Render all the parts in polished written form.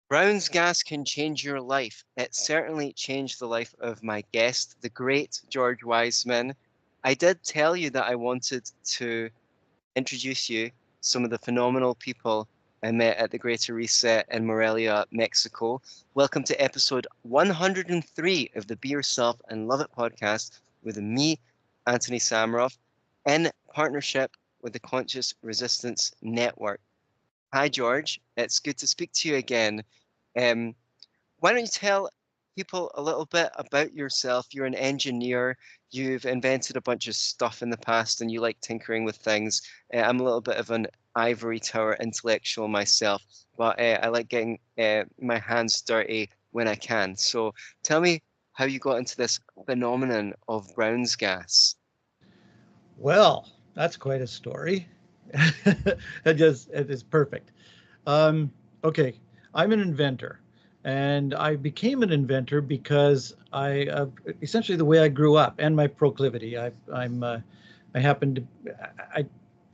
Brown's gas can change your life. It certainly changed the life of my guest, the great George Wiseman. I did tell you that I wanted to introduce you some of the phenomenal people I met at the Greater Reset in Morelia, Mexico. Welcome to episode 103 of the Be Yourself and Love It podcast with me, Antony Sammeroff, in partnership with the Conscious Resistance Network. Hi, George. It's good to speak to you again. Um, why don't you tell people a little bit about yourself? You're an engineer. You've invented a bunch of stuff in the past, and you like tinkering with things. I'm a little bit of an ivory tower intellectual myself, but I like getting my hands dirty when I can. So tell me how you got into this phenomenon of Brown's gas. Well, that's quite a story. It is perfect. Okay, I'm an inventor, and I became an inventor because essentially the way I grew up and my proclivity. I happen to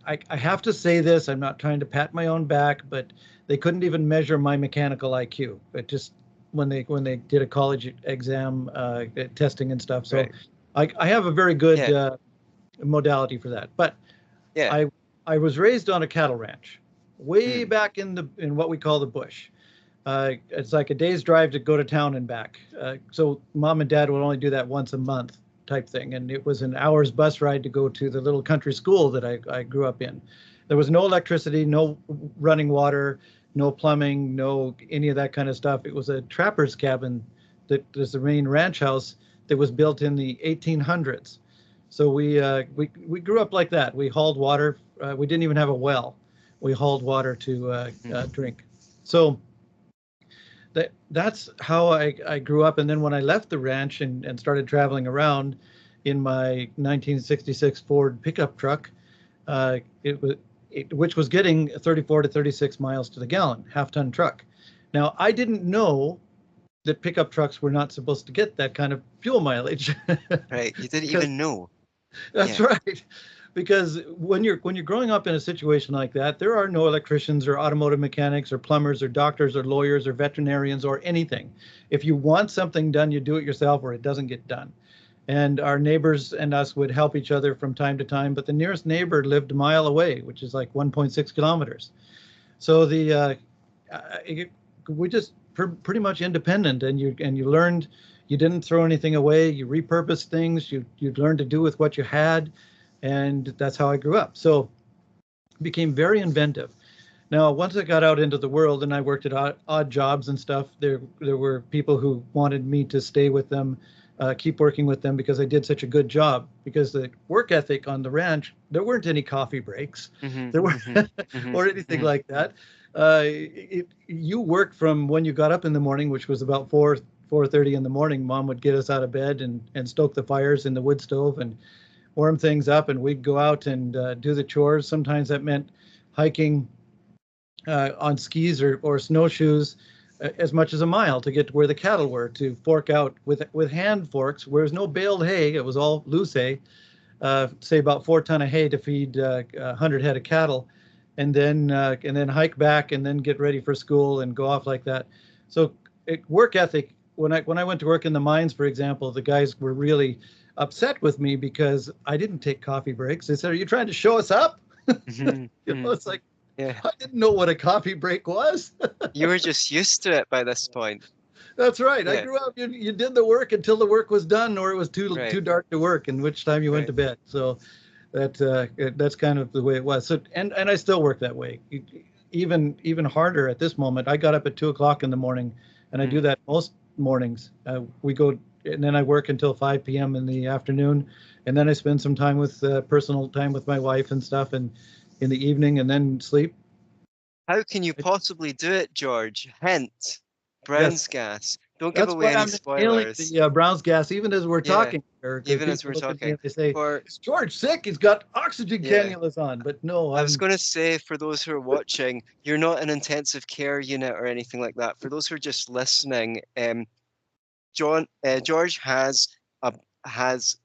I, I have to say this. I'm not trying to pat my own back, but they couldn't even measure my mechanical IQ. It just when they did a college exam testing and stuff. So Right. I have a very good Yeah. modality for that. But Yeah. I I was raised on a cattle ranch, way Mm. back in what we call the bush. It's like a day's drive to go to town and back. So mom and dad would only do that once a month type thing, and it was an hour's bus ride to go to the little country school that I grew up in. There was no electricity, no running water, no plumbing, no any of that kind of stuff. It was a trapper's cabin that was the main ranch house that was built in the 1800s. So we grew up like that. We hauled water. We didn't even have a well. We hauled water to Mm. drink. So that's how I grew up. And then when I left the ranch and started traveling around in my 1966 Ford pickup truck, it was which was getting 34 to 36 miles to the gallon, half-ton truck. Now I didn't know that pickup trucks were not supposed to get that kind of fuel mileage. Right. You didn't Because even know. that's Yeah. right. Because when you're growing up in a situation like that, there are no electricians or automotive mechanics or plumbers or doctors or lawyers or veterinarians or anything. If you want something done, you do it yourself or it doesn't get done. And our neighbors and us would help each other from time to time, but the nearest neighbor lived a mile away, which is like 1.6 kilometers. So uh, we just pretty much independent, and you learned. You didn't throw anything away. You repurposed things. You learned to do with what you had, and that's how I grew up. So became very inventive. Now, once I got out into the world and I worked at odd jobs and stuff, there were people who wanted me to stay with them, keep working with them because I did such a good job. Because the work ethic on the ranch, there weren't any coffee breaks, Mm-hmm. there were Mm-hmm. Mm-hmm. or anything Mm-hmm. like that. You worked from when you got up in the morning, which was about 4:30 in the morning. Mom would get us out of bed and stoke the fires in the wood stove and warm things up, and we'd go out and do the chores. Sometimes that meant hiking on skis or snowshoes as much as a mile to get to where the cattle were to fork out with hand forks. Where there's no baled hay, it was all loose hay. Say about 4 ton of hay to feed 100 head of cattle, and then hike back and then get ready for school and go off like that. So work ethic. When I went to work in the mines, for example, the guys were really upset with me because I didn't take coffee breaks. They said, "Are you trying to show us up?" Mm-hmm. It's like Yeah. I didn't know what a coffee break was. You were just used to it by this point. That's right. I Yeah. grew up. You did the work until the work was done, or it was too Right. dark to work, in which time you went to Right. bed. So that's kind of the way it was. So and I still work that way. Even harder at this moment. I got up at 2 o'clock in the morning, and I do Mm. that most mornings. We go and then I work until 5 p.m. in the afternoon, and then I spend some time with personal time with my wife and stuff, and in the evening, and then sleep. How can you possibly do it, George? Hint. Yes, Brown's gas. Don't give that's away why any I'm inhaling spoilers. the Brown's gas even as we're Yeah. talking here, because Even as people we're look at me talking. and they say, For "Is George sick? He's got oxygen yeah. cannulas on." But no, I was I'm going to say, for those who are watching, you're not an intensive care unit or anything like that. For those who are just listening, George a has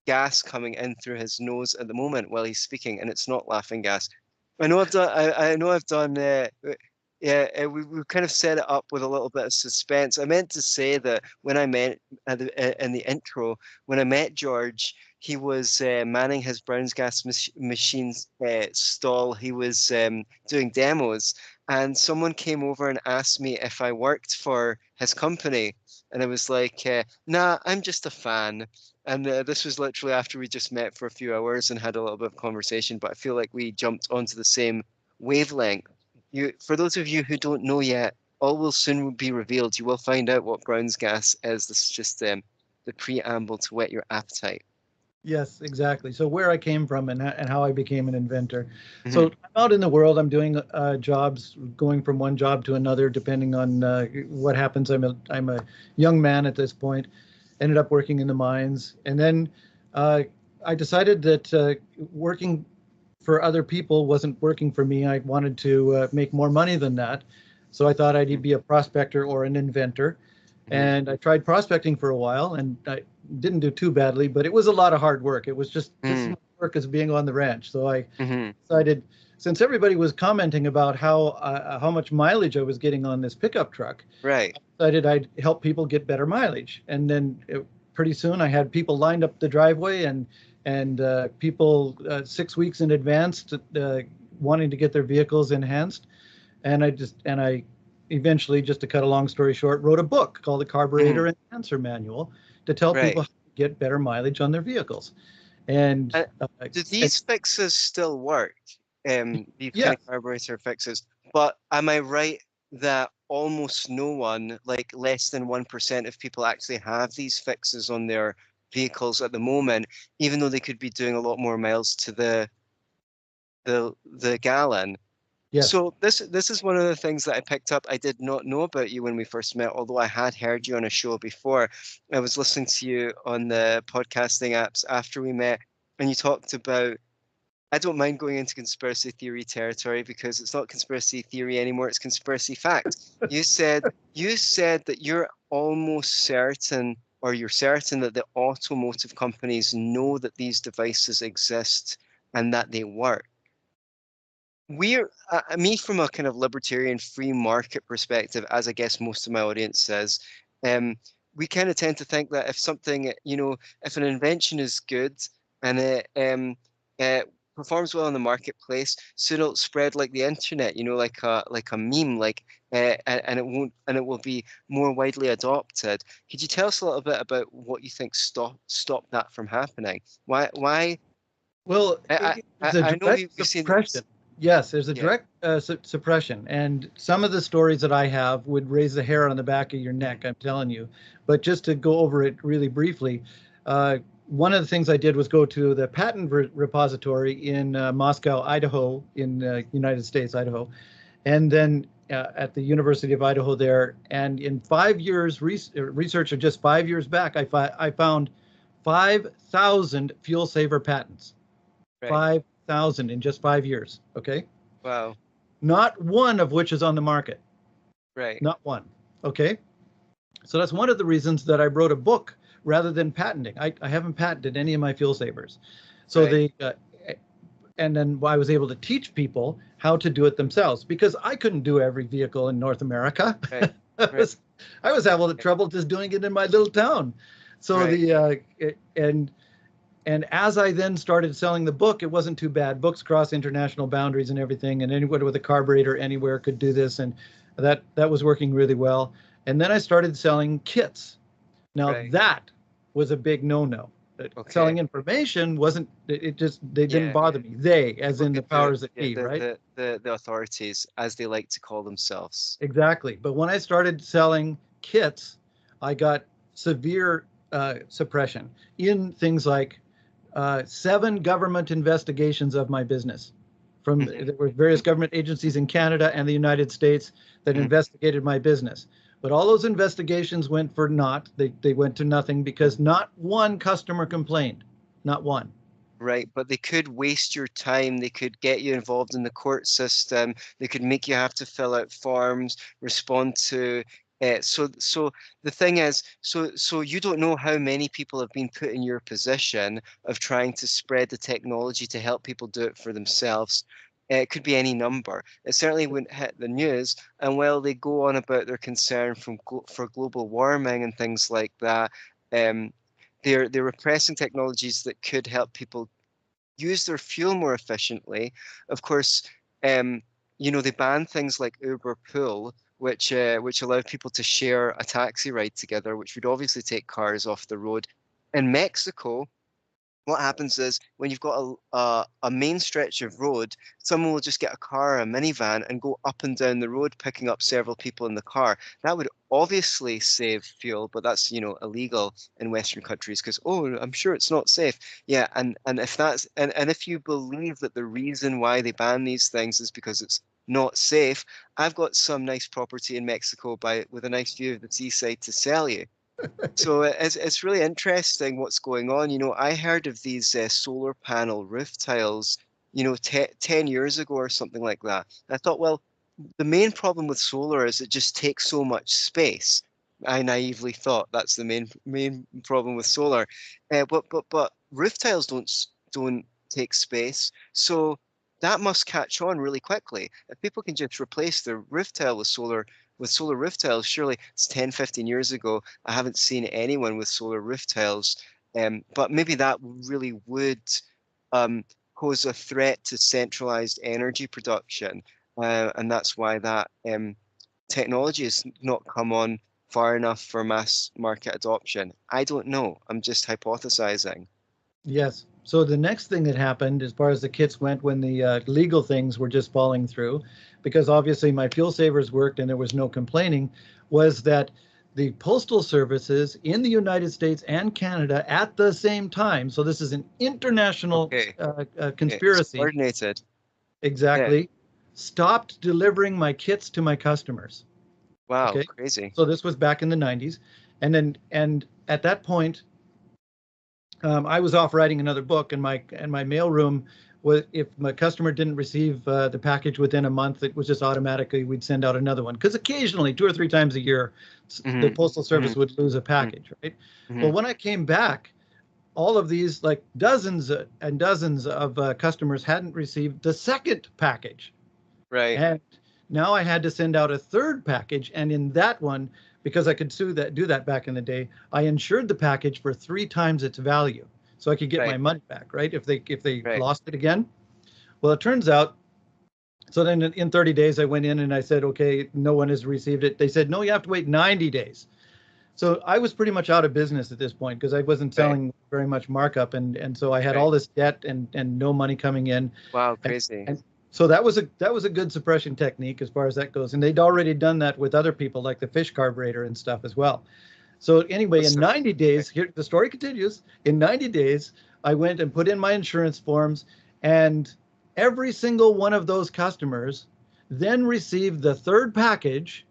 gas coming in through his nose at the moment while he's speaking, and it's not laughing gas. I know I've done. I know I've done. Yeah, we kind of set it up with a little bit of suspense. I meant to say that when I met in the intro, when I met George, he was manning his Brown's gas machines stall. He was doing demos, and someone came over and asked me if I worked for his company, and I was like, "Nah, I'm just a fan." And this was literally after we just met for a few hours and had a little bit of conversation, but I feel like we jumped onto the same wavelength. For those of you who don't know yet, all will soon be revealed. You will find out what Brown's gas is. This is just the preamble to whet your appetite. Yes, exactly. So where I came from and how I became an inventor. So Hmm. I'm out in the world. I'm doing jobs, going from one job to another, depending on what happens. I'm a young man at this point. Ended up working in the mines, and then uh, I decided that working for other people wasn't working for me. I wanted to make more money than that. So I thought I'd be a prospector or an inventor. Hmm. And I tried prospecting for a while and I didn't do too badly, but it was a lot of hard work. It was just as Hmm. much work as being on the ranch. So I Hmm. decided, since everybody was commenting about how much mileage I was getting on this pickup truck, Right. I decided I'd help people get better mileage. And then pretty soon I had people lined up the driveway and people 6 weeks in advance wanting to get their vehicles enhanced. And I eventually, just to cut a long story short, wrote a book called the Hmm. Carburetor Enhancer Manual to tell people Right. how to get better mileage on their vehicles. And And do these fixes still work? These kind yes, of carburetor fixes. But am I right that almost no one, like less than 1% of people actually have these fixes on their vehicles at the moment, even though they could be doing a lot more miles to the gallon? yes. So this is one of the things that I picked up. I did not know about you when we first met, although I had heard you on a show before. I was listening to you on the podcasting apps after we met, and you talked about. I don't mind going into conspiracy theory territory because it's not conspiracy theory anymore, it's conspiracy fact. You said that you're almost certain, or you're certain that the automotive companies know that these devices exist and that they work. Me from a kind of libertarian free market perspective, as I guess most of my audience says, um, we kind of tend to think that if something, if an invention is good and it performs well in the marketplace, soon it'll spread like the internet, like a meme, and it will be more widely adopted. Could you tell us a little bit about what you think stop that from happening? Why? Well, I it's I, a I know direct we've seen. suppression. Yes, there's a Yeah. direct suppression. And some of the stories that I have would raise the hair on the back of your neck, I'm telling you. But just to go over it really briefly, one of the things I did was go to the patent repository in Moscow, Idaho, in United States, Idaho, and then at the University of Idaho there. And in 5 years, research of just 5 years back, I found 5,000 fuel saver patents. Right. 5,000 in just 5 years. Okay. Wow. Not one of which is on the market. Right. Not one. Okay. So that's one of the reasons that I wrote a book rather than patenting. I haven't patented any of my fuel savers. So Right. they, and then I was able to teach people how to do it themselves because I couldn't do every vehicle in North America. Right. I Right. was, I was having trouble just doing it in my little town. So Right. and as I then started selling the book, it wasn't too bad. Books cross international boundaries and everything, and anyone with a carburetor anywhere could do this, and that was working really well. And then I started selling kits. Now Right. that was a big no-no. Okay. Selling information wasn't. It just they didn't Yeah. bother me. They, as People in the could do it. powers that Yeah. be, right? The authorities, as they like to call themselves. Exactly. But when I started selling kits, I got severe suppression in things like 7 government investigations of my business. Hmm. There were various government agencies in Canada and the United States that Hmm. investigated my business. But all those investigations went for naught. They went to nothing because Hmm. not one customer complained. Not one. Right. But they could waste your time. They could get you involved in the court system. They could make you have to fill out forms, respond to. So the thing is, so you don't know how many people have been put in your position of trying to spread the technology to help people do it for themselves. It could be any number. It certainly wouldn't hit the news. And while they go on about their concern for global warming and things like that, um, they're repressing technologies that could help people use their fuel more efficiently. Of course, um, they ban things like Uber Pool, which allow people to share a taxi ride together, which would obviously take cars off the road. In Mexico, what happens is when you've got a main stretch of road, someone will just get a car, a minivan, and go up and down the road, picking up several people in the car. That would obviously save fuel, but that's, illegal in Western countries because, oh, I'm sure it's not safe. Yeah, and if that's and if you believe that the reason why they ban these things is because it's not safe, I've got some nice property in Mexico with a nice view of the seaside to sell you. So it's really interesting what's going on. I heard of these solar panel roof tiles, 10 years ago or something like that. I thought, well, the main problem with solar is it just takes so much space. I naively thought that's the main problem with solar. But roof tiles don't take space. So that must catch on really quickly. If people can just replace their roof tile with solar roof tiles, surely it's 10, 15 years ago. I haven't seen anyone with solar roof tiles. But maybe that really would um, pose a threat to centralized energy production. And that's why that technology has not come on far enough for mass market adoption. I don't know. I'm just hypothesizing. Yes. So the next thing that happened, as far as the kits went, when the legal things were just falling through, because obviously my fuel savers worked and there was no complaining, was that the postal services in the United States and Canada at the same time, so this is an international Okay. It's conspiracy, coordinated. Yeah. exactly, stopped delivering my kits to my customers. Wow. Okay. Crazy. So this was back in the 90s. And at that point, I was off writing another book, and my mailroom was, if my customer didn't receive the package within a month, it was just automatically we'd send out another one. Because occasionally, 2 or 3 times a year, the Hmm. postal Hmm. service would lose a package, right? Hmm. Well, when I came back, all of these, like dozens and dozens of customers hadn't received the second package. Right. And now I had to send out a third package. And in that one, because I could do that back in the day, I insured the package for 3 times its value. So I could get my Right. money back, right? If they Right. lost it again. Well, it turns out, so then in 30 days, I went in and I said, okay, no one has received it. They said, no, you have to wait 90 days. So I was pretty much out of business at this point because I wasn't Right. selling very much markup, and so I had Right. all this debt and no money coming in, Wow. and, Crazy. and so that was a good suppression technique as far as that goes, and they'd already done that with other people like the fish carburetor and stuff as well. So anyway, in Listen. 90 days, here the story continues. In 90 days, I went and put in my insurance forms, and every single one of those customers then received the third package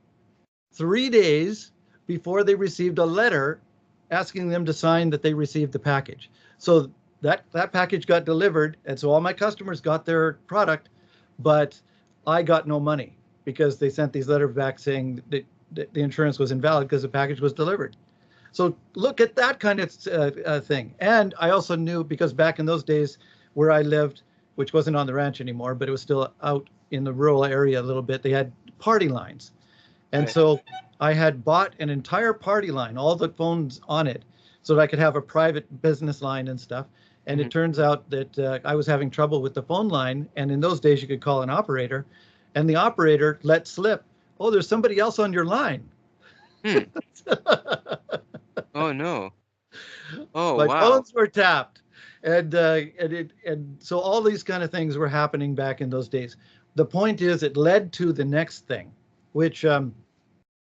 3 days before they received a letter asking them to sign that they received the package. So that package got delivered, and so all my customers got their product, but I got no money because they sent these letters back saying that the insurance was invalid because the package was delivered. So look at that kind of thing. And I also knew, because back in those days where I lived, which wasn't on the ranch anymore, but it was still out in the rural area a little bit, they had party lines. And Right. so I had bought an entire party line, all the phones on it, so that I could have a private business line and stuff. And Hmm. it turns out that I was having trouble with the phone line. And in those days, you could call an operator, and the operator let slip, oh, there's somebody else on your line. Hmm. Oh no. Oh My wow. phones were tapped, and so all these kind of things were happening back in those days. The point is, it led to the next thing, which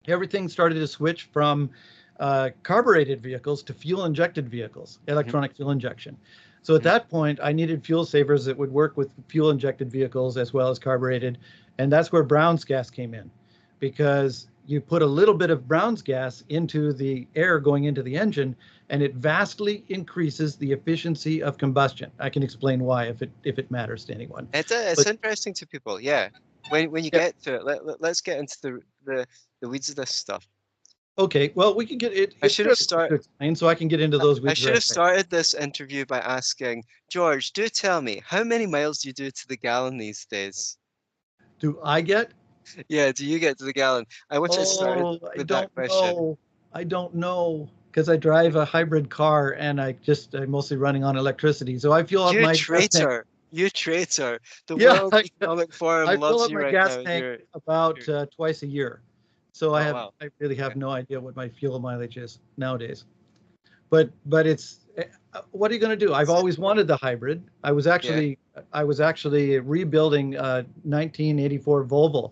everything started to switch from carbureted vehicles to fuel injected vehicles, Hmm. electronic fuel injection. So at Hmm. that point, I needed fuel savers that would work with fuel injected vehicles as well as carbureted. And that's where Brown's gas came in, because you put a little bit of Brown's gas into the air going into the engine, and it vastly increases the efficiency of combustion. I can explain why if it matters to anyone. It's But interesting to people. Yeah. When you yeah, get to it, let's get into the weeds of this stuff. Okay, well, we can get it. I It's should have fairly quick to started. explain, so I can get into those I weeds should right have away. started this interview by asking, George, do tell me, how many miles do you do to the gallon these days? Do I get? Yeah, do you get to the gallon? I wish I started Oh, I with that don't question. know. I don't know because I drive a hybrid car and I'm mostly running on electricity. So I fuel up You my gas tank. traitor. You traitor. The Yeah, World Economic Forum I fill loves up you my right gas now. tank You're, about you're twice a year. So oh wow. I really have Okay. no idea what my fuel mileage is nowadays. But it's what are you going to do? I've Is it? always wanted the hybrid. Yeah. I was actually rebuilding a 1984 Volvo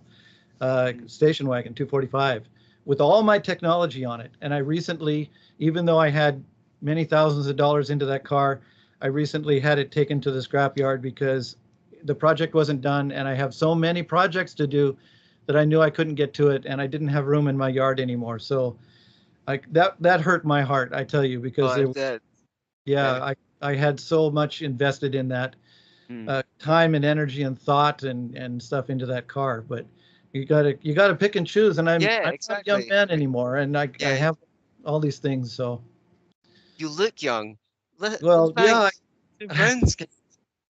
Mm. station wagon 245 with all my technology on it. And I recently, even though I had many thousands of dollars into that car, I recently had it taken to the scrapyard because the project wasn't done, and I have so many projects to do that I knew I couldn't get to it, and I didn't have room in my yard anymore. So that hurt my heart, I tell you, Oh, because I did. yeah, Yeah. I had so much invested in that Mm. time and energy and thought and stuff into that car. But you gotta pick and choose. And Yeah, I'm not a young exactly. man anymore, and I Yeah, have all these things. So you look young. well, yeah, Thanks to Brown's,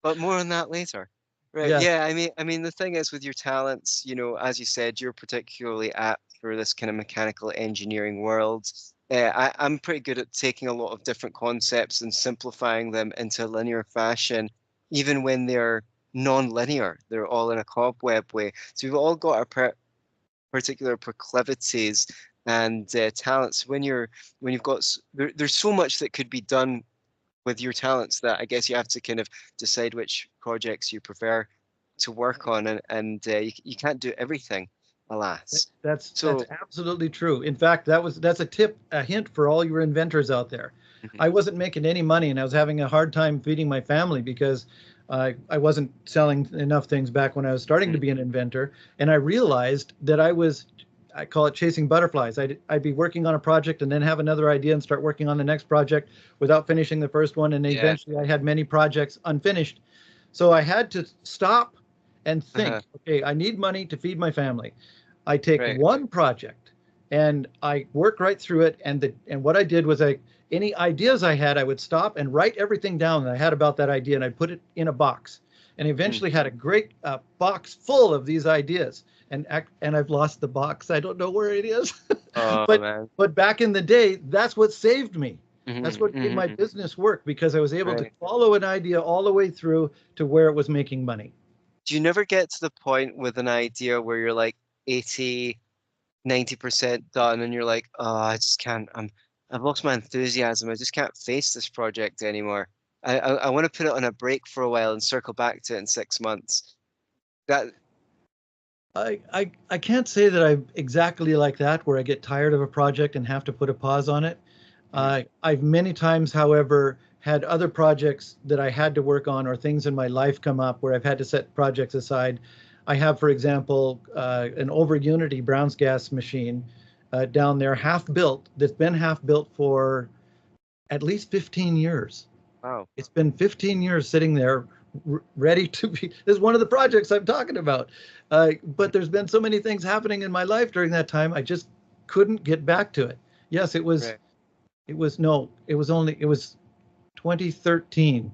but more on that later. Right. yes, Yeah. I mean, the thing is with your talents, as you said, you're particularly apt for this kind of mechanical engineering world. I'm pretty good at taking a lot of different concepts and simplifying them into linear fashion, even when they're non-linear. They're all in a cobweb way. So we've all got our particular proclivities and talents. When you've got there's so much that could be done with your talents that I guess you have to kind of decide which projects you prefer to work on, and you can't do everything, alas. that's So, absolutely true. In fact, that's a hint for all your inventors out there. mhm, I wasn't making any money, and I was having a hard time feeding my family because I wasn't selling enough things back when I was starting to mm, be an inventor. And I realized that I call it chasing butterflies. I'd be working on a project and then have another idea and start working on the next project without finishing the first one. And yeah, eventually I had many projects unfinished. So I had to stop and uh-huh, think, okay, I need money to feed my family. I take right, one project and I work right through it. And what I did was any ideas I had, I would stop and write everything down that I had about that idea, and I'd put it in a box. And mm. eventually had a great box full of these ideas. And I've lost the box. I don't know where it is. Oh but man, but back in the day, that's what saved me. That's hmm what made my hmm business work because I was able to right. follow an idea all the way through to where it was making money. Do you never get to the point with an idea where you're like 80, 90% done and you're like, oh, I just can't, I've lost my enthusiasm. I just can't face this project anymore. I want to put it on a break for a while and circle back to it in 6 months. That, I can't say that I'm exactly like that, where I get tired of a project and have to put a pause on it. mhm, I've many times, however, had other projects that I had to work on or things in my life come up where I've had to set projects aside. I have, for example, an over Unity Brown's gas machine down there, half built, that's been half built for at least 15 years. wow. It's been 15 years sitting there ready to be. This is one of the projects I'm talking about. But there's been so many things happening in my life during that time, I just couldn't get back to it. Yes, Right. it was 2013.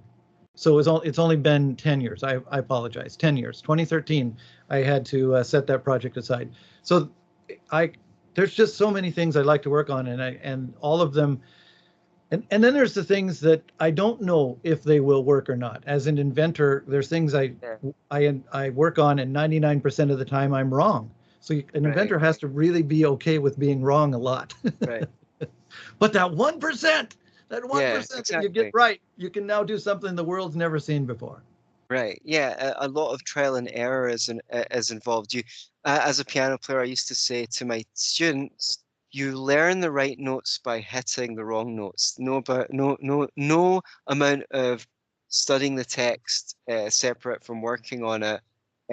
So it's only been 10 years. I apologize. 10 years. 2013, I had to set that project aside. So I there's just so many things I like to work on, and all of them. And then there's the things that I don't know if they will work or not. As an inventor, there's things Yeah. I work on, and 99% of the time I'm wrong. So an Right. inventor has to really be okay with being wrong a lot. Right. But that one Yeah, percent that you get exactly. right, you can now do something the world's never seen before. Right. Yeah. A lot of trial and error is involved. As a piano player, I used to say to my students, you learn the right notes by hitting the wrong notes. No amount of studying the text separate from working on it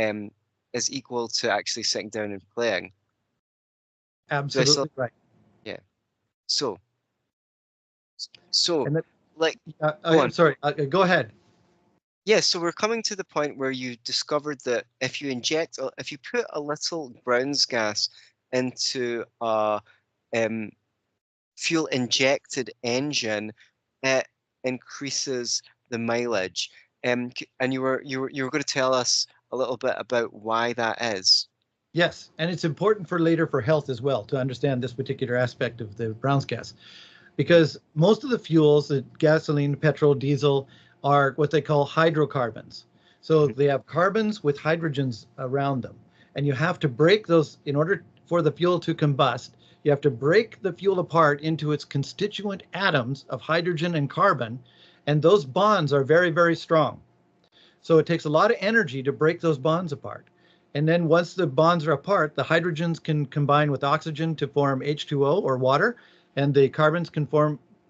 um, is equal to actually sitting down and playing. Do I still? Absolutely right. Yeah. So, so, And that, like, go I'm on. sorry. Go ahead. Yeah, so we're coming to the point where you discovered that if you put a little Brown's gas into um, fuel injected engine, it increases the mileage. And you were going to tell us a little bit about why that is. Yes, and it's important for later for health as well to understand this particular aspect of the Brown's gas, Mhm. because most of the fuels, the gasoline, petrol, diesel, are what they call hydrocarbons. So Mhm. they have carbons with hydrogens around them, and you have to break those in order for the fuel to combust. You have to break the fuel apart into its constituent atoms of hydrogen and carbon, and those bonds are very, very strong. So it takes a lot of energy to break those bonds apart. And then once the bonds are apart, the hydrogens can combine with oxygen to form H2O or water, and the carbons can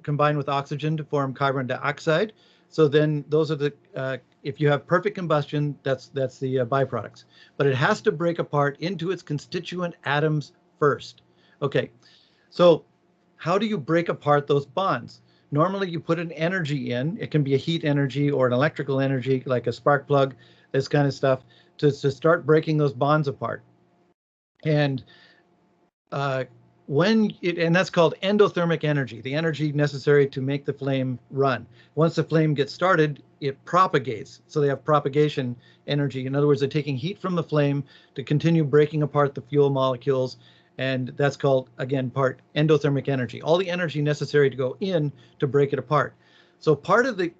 combine with oxygen to form carbon dioxide. So then those are the if you have perfect combustion, that's the byproducts. But it has to break apart into its constituent atoms first. Okay, so how do you break apart those bonds? Normally, you put an energy in. It can be a heat energy or an electrical energy, like a spark plug, this kind of stuff, to start breaking those bonds apart. And uh, and that's called endothermic energy, the energy necessary to make the flame run. Once the flame gets started, it propagates. So they have propagation energy. In other words, they're taking heat from the flame to continue breaking apart the fuel molecules. And that's called, again, part endothermic energy, all the energy necessary to go in to break it apart. So part of the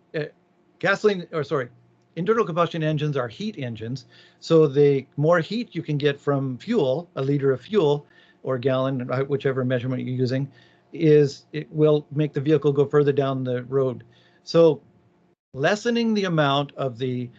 internal combustion engines are heat engines. So the more heat you can get from fuel, a liter of fuel, or gallon, whichever measurement you're using, it will make the vehicle go further down the road. So lessening the amount of the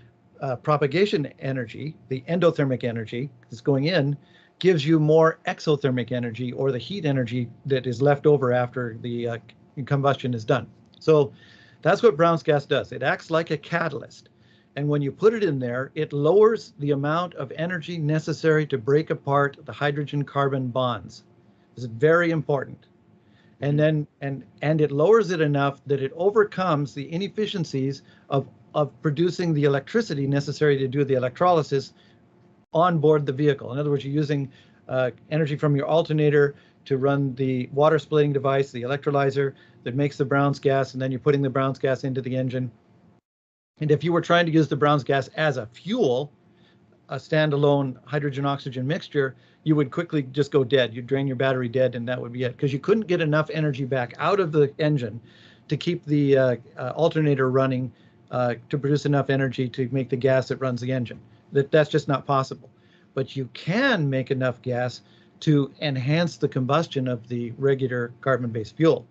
propagation energy, the endothermic energy that's going in, gives you more exothermic energy, or the heat energy that is left over after the combustion is done. So that's what Brown's gas does. It acts like a catalyst. And when you put it in there, it lowers the amount of energy necessary to break apart the hydrogen carbon bonds. This is very important. And Mhm. then and it lowers it enough that it overcomes the inefficiencies of producing the electricity necessary to do the electrolysis on board the vehicle. In other words, you're using energy from your alternator to run the water splitting device, the electrolyzer that makes the Brown's gas, and then you're putting the Brown's gas into the engine. And if you were trying to use the Brown's gas as a fuel, a standalone hydrogen oxygen mixture, you would quickly just go dead. You'd drain your battery dead, and that would be it, because you couldn't get enough energy back out of the engine to keep the alternator running to produce enough energy to make the gas that runs the engine. That's just not possible. But you can make enough gas to enhance the combustion of the regular carbon-based fuel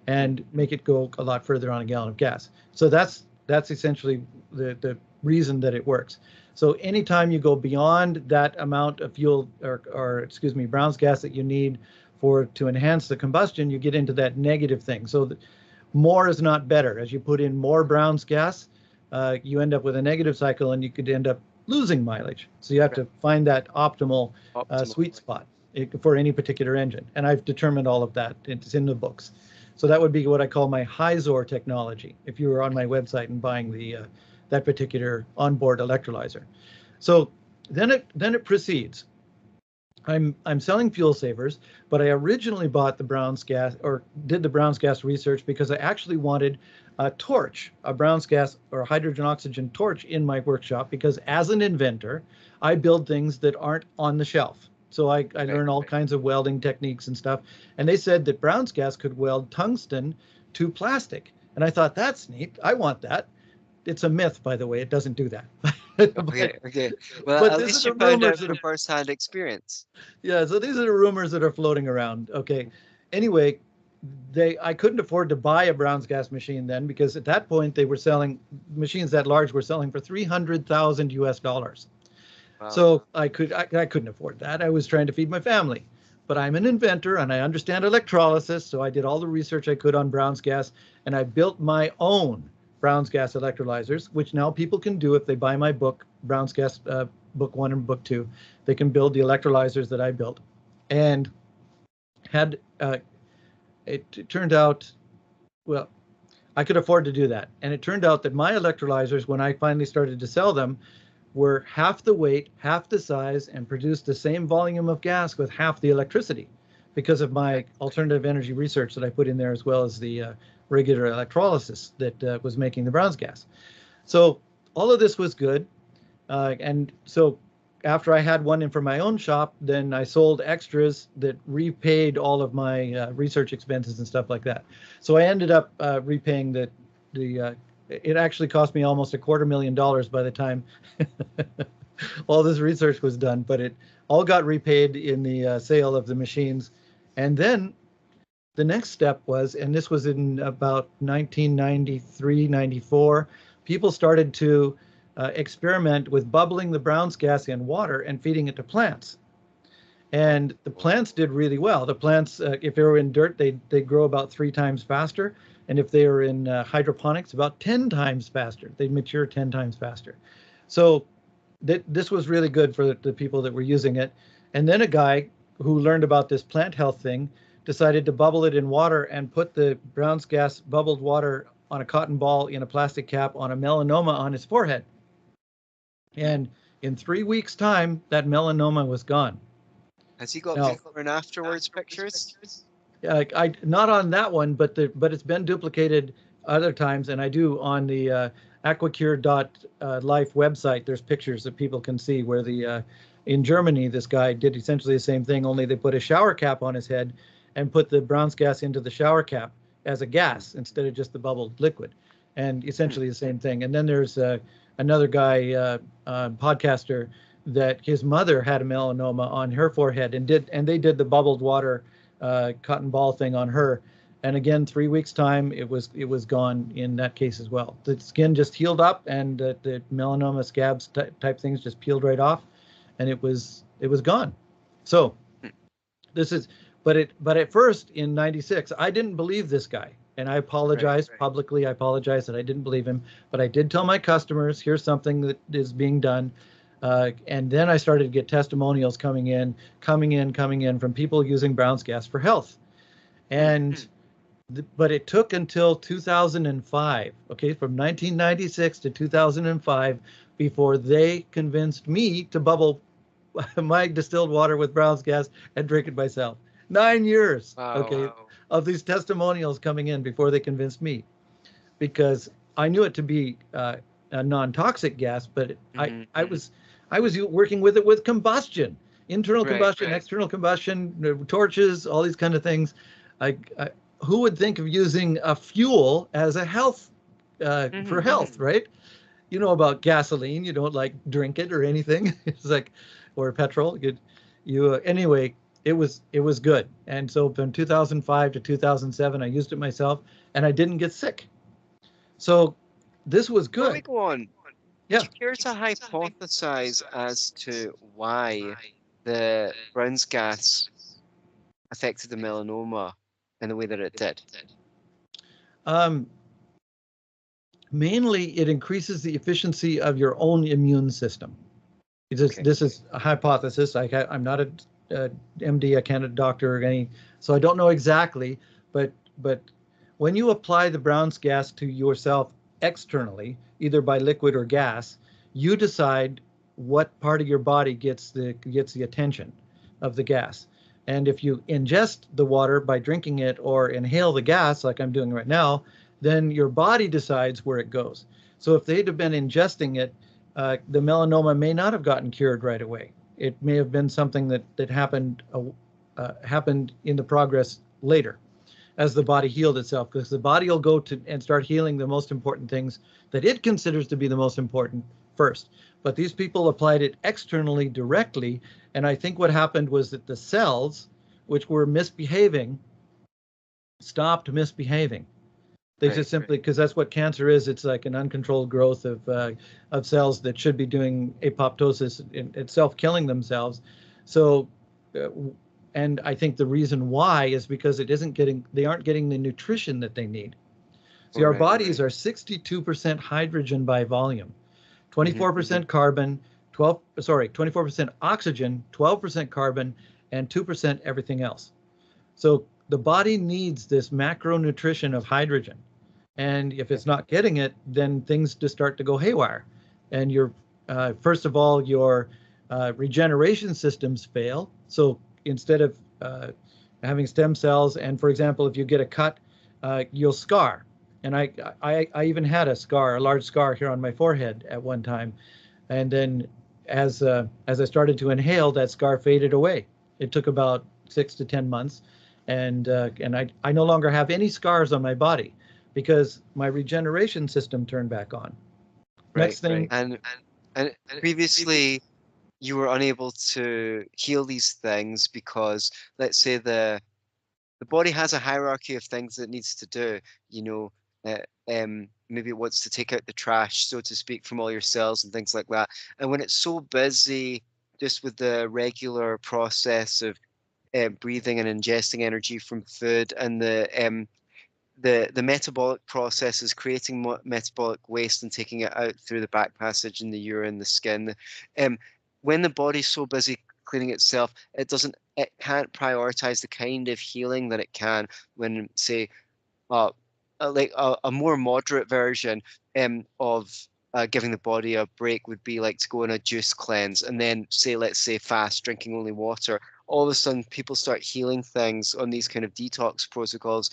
and make it go a lot further on a gallon of gas. So that's essentially the reason that it works. So anytime you go beyond that amount of fuel, or excuse me, Brown's gas that you need to enhance the combustion, you get into that negative thing. So more is not better. As you put in more Brown's gas, you end up with a negative cycle, and you could end up losing mileage. So you have Right. to find that optimal Optimal. sweet spot for any particular engine. And I've determined all of that. It's in the books. So that would be what I call my HIZOR technology, if you were on my website and buying that particular onboard electrolyzer. So then it proceeds. I'm selling fuel savers, but I originally bought the Brown's gas, or did the Brown's gas research, because I actually wanted a torch, a Brown's gas or hydrogen oxygen torch in my workshop, because as an inventor, I build things that aren't on the shelf. So I Right. learn all kinds of welding techniques and stuff. And they said that Brown's gas could weld tungsten to plastic. And I thought, that's neat. I want that. It's a myth, by the way. It doesn't do that. Okay. but Okay. Well, but at these are least you the found rumors out that from are first-hand experience. yeah, so these are the rumors that are floating around. Okay. Anyway, I couldn't afford to buy a Brown's gas machine then, because at that point they were selling machines that large were selling for 300,000 US dollars. Wow. So I couldn't afford that. I was trying to feed my family. But I'm an inventor and I understand electrolysis, so I did all the research I could on Brown's gas, and I built my own Brown's gas electrolyzers, which now people can do if they buy my book, Brown's gas book 1 and book 2. They can build the electrolyzers that I built. And had it turned out, well, I could afford to do that. And it turned out that my electrolyzers, when I finally started to sell them, were half the weight, half the size, and produced the same volume of gas with half the electricity. because of my alternative energy research that I put in there, as well as the regular electrolysis that was making the Brown's gas. So all of this was good. And so after I had one in for my own shop, then I sold extras that repaid all of my research expenses and stuff like that. So I ended up repaying it actually cost me almost $250,000 by the time all this research was done, but it all got repaid in the sale of the machines. And then the next step was, and this was in about 1993, 94, people started to experiment with bubbling the Brown's gas in water and feeding it to plants. And the plants did really well. The plants, if they were in dirt, they grow about 3 times faster. And if they were in hydroponics, about 10 times faster. They'd mature 10 times faster. So this was really good for the people that were using it. And then a guy who learned about this plant health thing decided to bubble it in water and put the Brown's gas bubbled water on a cotton ball in a plastic cap on a melanoma on his forehead. And in 3 weeks' time, that melanoma was gone. Has he got before and afterwards pictures? I not on that one, but it's been duplicated other times, and I do on the aquacure.life website. There's pictures that people can see where in Germany, this guy did essentially the same thing, only they put a shower cap on his head and put the Brown's gas into the shower cap as a gas instead of just the bubbled liquid, and essentially the same thing. And then there's another guy, podcaster, that his mother had a melanoma on her forehead, and they did the bubbled water cotton ball thing on her, and again 3 weeks time it was gone in that case as well. The skin just healed up, and the melanoma scabs type things just peeled right off, and it was gone. So this is, but at first in 96 I didn't believe this guy, and I apologized publicly. I apologized that I didn't believe him, but I did tell my customers, here's something that is being done. And then I started to get testimonials coming in from people using Brown's gas for health. And but it took until 2005, okay, from 1996 to 2005, before they convinced me to bubble my distilled water with Brown's gas and drink it myself. 9 years, of these testimonials coming in before they convinced me, because I knew it to be a non-toxic gas, but I was working with it with combustion, internal combustion, external combustion, torches, all these kind of things. Who would think of using a fuel as a health for health, right? You know about gasoline, you don't like drink it or anything. It's like, or petrol. Anyway, it was good. And so from 2005 to 2007, I used it myself, and I didn't get sick. So this was good. Let me go on. Yeah. Do you care to hypothesize as to why the Brown's gas affected the melanoma in the way that it did? Mainly, it increases the efficiency of your own immune system. This is a hypothesis. I'm not a MD, I can't a doctor or any, so I don't know exactly. But when you apply the Brown's gas to yourself externally, either by liquid or gas, you decide what part of your body gets the attention of the gas. And if you ingest the water by drinking it or inhale the gas, like I'm doing right now, then your body decides where it goes. So if they'd have been ingesting it, the melanoma may not have gotten cured right away. It may have been something that happened in the progress later, as the body healed itself, because the body will go to and start healing the most important things that it considers to be the most important first. But these people applied it externally directly, and I think what happened was that the cells, which were misbehaving, stopped misbehaving. They just simply, because that's what cancer is. It's like an uncontrolled growth of cells that should be doing apoptosis and self-killing themselves. So, and I think the reason why is because they aren't getting the nutrition that they need. See, our bodies are 62% hydrogen by volume, 24% carbon, 24% oxygen, 12% carbon, and 2% everything else. So the body needs this macronutrition of hydrogen. And if it's not getting it, then things just start to go haywire. And first of all, your regeneration systems fail. So instead of having stem cells. And for example, if you get a cut, you'll scar. And I even had a scar, a large scar here on my forehead at one time. And then as I started to inhale, that scar faded away. It took about 6 to 10 months. And I no longer have any scars on my body because my regeneration system turned back on. Next thing. And previously you were unable to heal these things because, let's say, the body has a hierarchy of things that it needs to do. You know, maybe it wants to take out the trash, so to speak, from all your cells and things like that. And when it's so busy just with the regular process of breathing and ingesting energy from food, and the metabolic process is creating metabolic waste and taking it out through the back passage in the urine, the skin. When the body's so busy cleaning itself, it can't prioritize the kind of healing that it can when, say, like a more moderate version of giving the body a break would be like to go on a juice cleanse, and then let's say fast, drinking only water. All of a sudden, people start healing things on these kind of detox protocols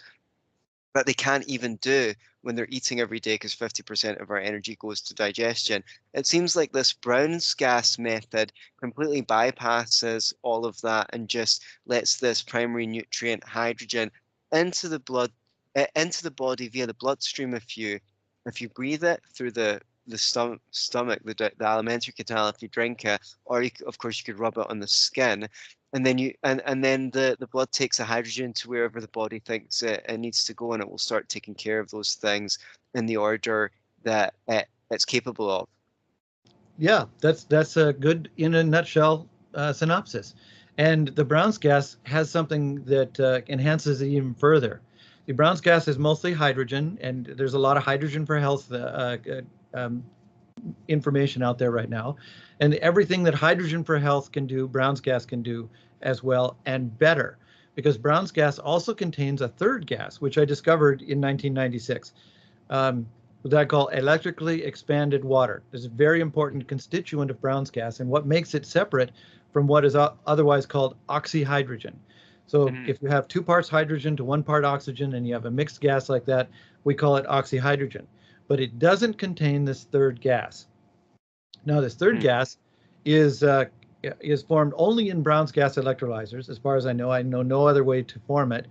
that they can't even do when they're eating every day, because 50% of our energy goes to digestion. It seems like this Brown's gas method completely bypasses all of that and just lets this primary nutrient, hydrogen, into the blood, into the body via the bloodstream. If you breathe it through the stomach, the alimentary canal, if you drink it, or of course you could rub it on the skin, and then the blood takes the hydrogen to wherever the body thinks it needs to go, and it will start taking care of those things in the order that it's capable of. Yeah, that's a good, in a nutshell, synopsis. And the Brown's gas has something that enhances it even further. The Brown's gas is mostly hydrogen, and there's a lot of hydrogen for health information out there right now. And everything that hydrogen for health can do, Brown's gas can do as well, and better, because Brown's gas also contains a third gas, which I discovered in 1996, that I call electrically expanded water. It's a very important constituent of Brown's gas, and what makes it separate from what is otherwise called oxyhydrogen. So if you have 2 parts hydrogen to 1 part oxygen, and you have a mixed gas like that, we call it oxyhydrogen. But it doesn't contain this third gas. Now, this third gas is formed only in Brown's gas electrolyzers. As far as I know no other way to form it.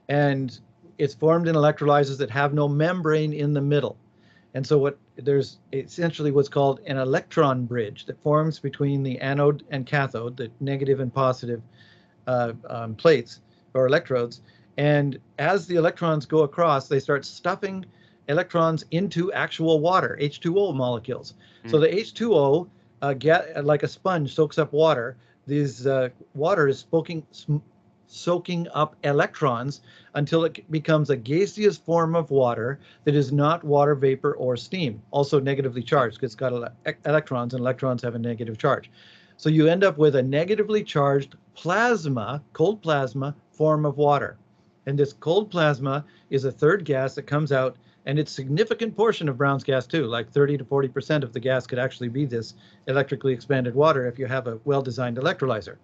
And it's formed in electrolyzers that have no membrane in the middle. And so there's essentially what's called an electron bridge that forms between the anode and cathode, the negative and positive plates or electrodes. And as the electrons go across, they start stuffing electrons into actual water, H2O molecules. So the H2O, like a sponge, soaks up water. This water is soaking up electrons until it becomes a gaseous form of water that is not water vapor or steam, also negatively charged because it's got electrons, and electrons have a negative charge. So you end up with a negatively charged plasma, cold plasma form of water. And this cold plasma is a third gas that comes out, and it's a significant portion of Brown's gas too, like 30 to 40% of the gas could actually be this electrically expanded water if you have a well-designed electrolyzer.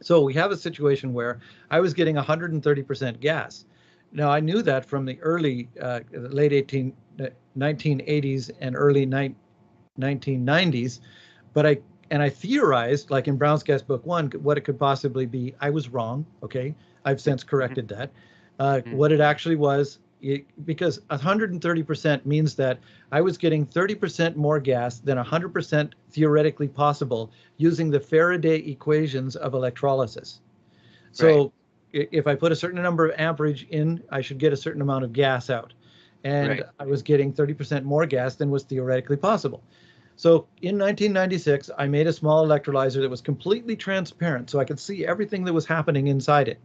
So we have a situation where I was getting 130% gas. Now, I knew that from the early, late 1980s and early 1990s, but I theorized, like in Brown's Gas Book 1, what it could possibly be. I was wrong, okay? I've since corrected that. What it actually was, because 130% means that I was getting 30% more gas than 100% theoretically possible using the Faraday equations of electrolysis. So if I put a certain number of amperage in, I should get a certain amount of gas out. And I was getting 30% more gas than was theoretically possible. So in 1996, I made a small electrolyzer that was completely transparent, so I could see everything that was happening inside it.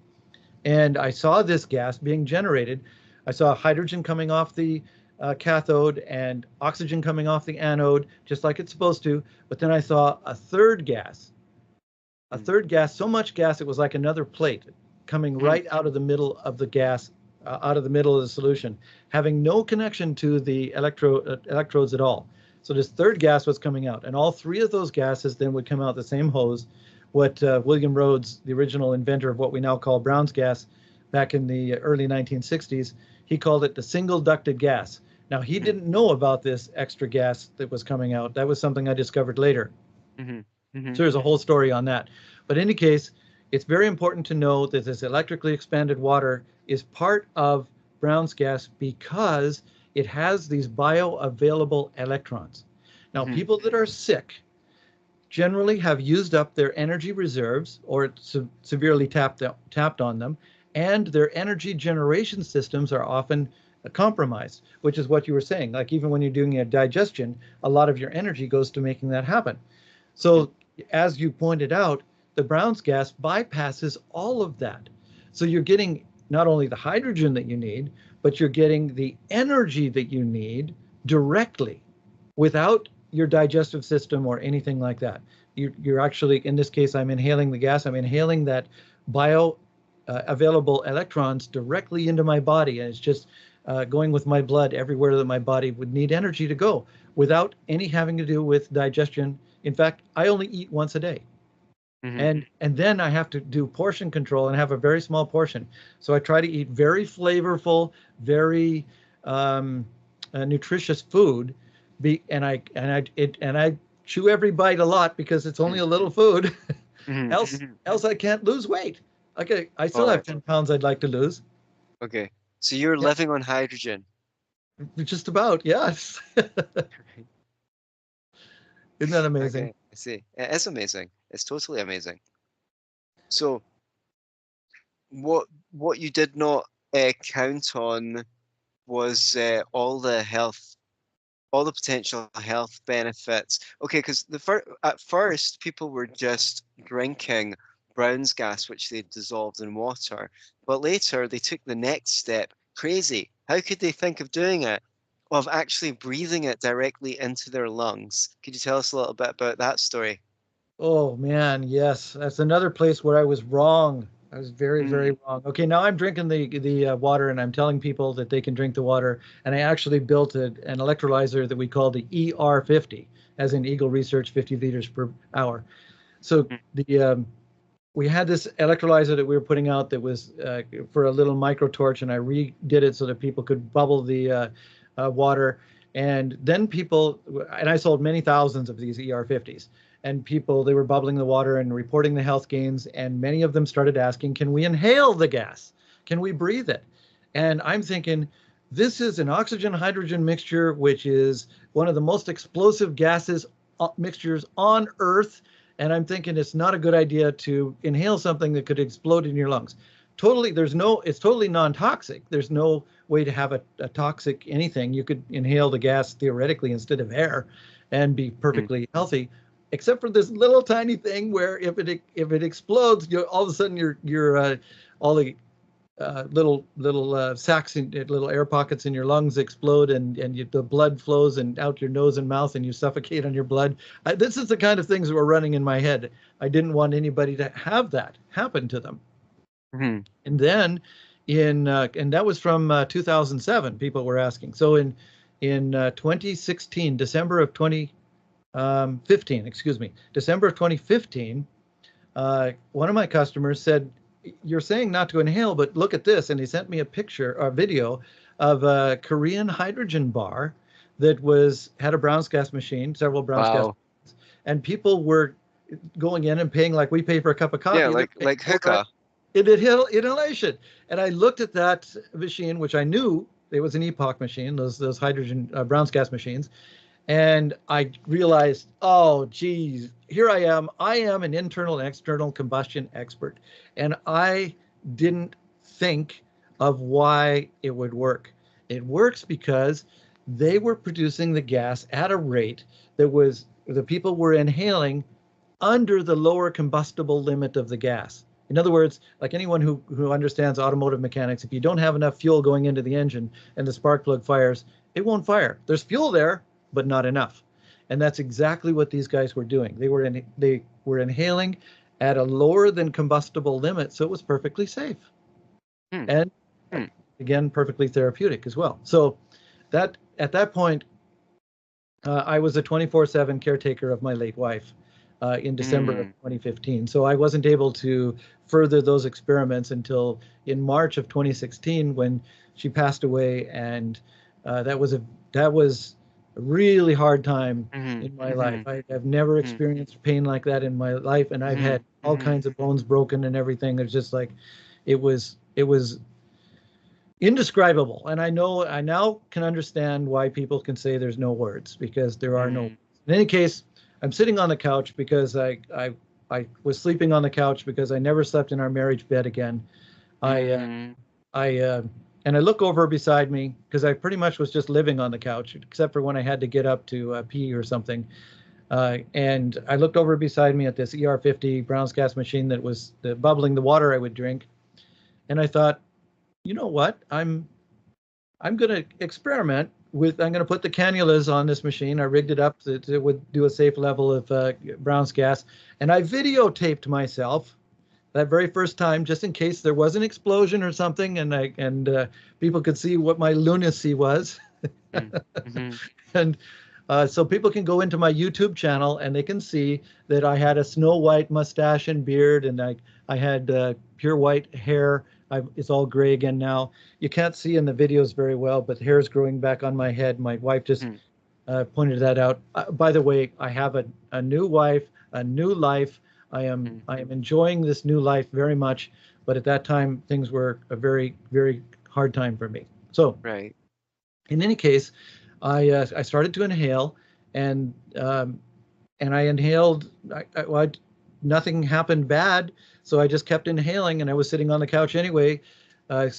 And I saw this gas being generated. I saw hydrogen coming off the cathode and oxygen coming off the anode, just like it's supposed to. But then I saw a third gas, so much gas it was like another plate coming right out of the middle of the gas, out of the middle of the solution, having no connection to the electrodes at all. So this third gas was coming out, and all 3 of those gases then would come out the same hose, what William Rhodes, the original inventor of what we now call Brown's gas, back in the early 1960s, he called it the single ducted gas. Now, he didn't know about this extra gas that was coming out. That was something I discovered later. Mm-hmm. Mm-hmm. So there's a whole story on that. But in any case, it's very important to know that this electrically expanded water is part of Brown's gas because it has these bioavailable electrons. Now, Mm-hmm. people that are sick generally have used up their energy reserves or severely tapped on them, and their energy generation systems are often compromised, which is what you were saying. Like even when you're doing a digestion, a lot of your energy goes to making that happen. So as you pointed out, the Brown's gas bypasses all of that. So you're getting not only the hydrogen that you need, but you're getting the energy that you need directly without your digestive system or anything like that. You're actually, in this case, I'm inhaling the gas. I'm inhaling that bio available electrons directly into my body, and it's just going with my blood everywhere that my body would need energy to go without any having to do with digestion. In fact, I only eat once a day. Mm-hmm. And then I have to do portion control and have a very small portion. So I try to eat very flavorful, very nutritious food, and I chew every bite a lot because it's only a little food. else Mm-hmm. else I can't lose weight. Okay, I still All have right. 10 pounds I'd like to lose. Okay. So you're Yeah, living on hydrogen. just about. Yes. Isn't that amazing? Okay, I see. It's amazing. It's totally amazing. So what you did not count on was all the potential health benefits. Okay, because at first people were just drinking Brown's gas, which they dissolved in water, but later they took the next step. Crazy. How could they think of doing it? Of actually breathing it directly into their lungs. Could you tell us a little bit about that story? Oh man, yes. That's another place where I was wrong. I was very, very Mm, wrong. Okay, now I'm drinking the water, and I'm telling people that they can drink the water. And I actually built an electrolyzer that we call the ER50, as in Eagle Research 50 liters per hour. So mm, the we had this electrolyzer that we were putting out that was for a little micro torch, and I redid it so that people could bubble the water. And then people, and I sold many thousands of these ER50s, and people, they were bubbling the water and reporting the health gains. And many of them started asking, can we inhale the gas? Can we breathe it? And I'm thinking, this is an oxygen hydrogen mixture, which is one of the most explosive gases mixtures on Earth. And I'm thinking it's not a good idea to inhale something that could explode in your lungs. Totally, it's totally non-toxic. There's no way to have a toxic anything. You could inhale the gas theoretically instead of air and be mm. perfectly healthy, except for this little tiny thing where if it explodes, all of a sudden your all the little sacs and little air pockets in your lungs explode, and the blood flows and out your nose and mouth, and you suffocate on your blood. This is the kind of things that were running in my head. I didn't want anybody to have that happen to them. Mhm. And then and that was from 2007. People were asking. So in 2016, December of 2015, excuse me, December of 2015, one of my customers said, you're saying not to inhale, but look at this. And he sent me a video of a Korean hydrogen bar that had a Brown's gas machine, several Brown's gas, Wow. and people were going in and paying like we pay for a cup of Yeah, coffee. They're paying like for hookah. inhalation. And I looked at that machine, which I knew it was an epoch machine, those hydrogen Brown's gas machines. And I realized, oh, geez, here I am. I am an internal and external combustion expert. And I didn't think of why it would work. It works because they were producing the gas at a rate that was, the people were inhaling under the lower combustible limit of the gas. In other words, like anyone who understands automotive mechanics, if you don't have enough fuel going into the engine and the spark plug fires, it won't fire. There's fuel there, but not enough. And that's exactly what these guys were doing. They were inhaling at a lower than combustible limit, so it was perfectly safe. Hmm. And Hmm. again, perfectly therapeutic as well. So that at that point, I was a 24/7 caretaker of my late wife. in December of 2015. So I wasn't able to further those experiments until in March of 2016 when she passed away, and that was a really hard time in my life. I've never experienced pain like that in my life, and I've had all kinds of bones broken and everything. It's just like it was indescribable. And I now can understand why people can say there's no words, because there are no. In any case, I'm sitting on the couch because I was sleeping on the couch because I never slept in our marriage bed again. And I look over beside me because I pretty much was just living on the couch, except for when I had to get up to pee or something. And I looked over beside me at this ER50 Brown's gas machine that was bubbling the water I would drink. And I thought, you know what? I'm going to experiment with, I'm going to put the cannulas on this machine. I rigged it up that it would do a safe level of Brown's gas. And I videotaped myself that very first time, just in case there was an explosion or something, and people could see what my lunacy was. And so people can go into my YouTube channel and they can see that I had a snow white mustache and beard, and I had pure white hair. It's all gray again now. You can't see in the videos very well, but hair is growing back on my head. My wife just pointed that out. By the way, I have a new wife, a new life. I am enjoying this new life very much, but at that time things were a very, very hard time for me. So, in any case, I started to inhale, and I inhaled. Nothing happened bad, so I just kept inhaling, and I was sitting on the couch anyway. But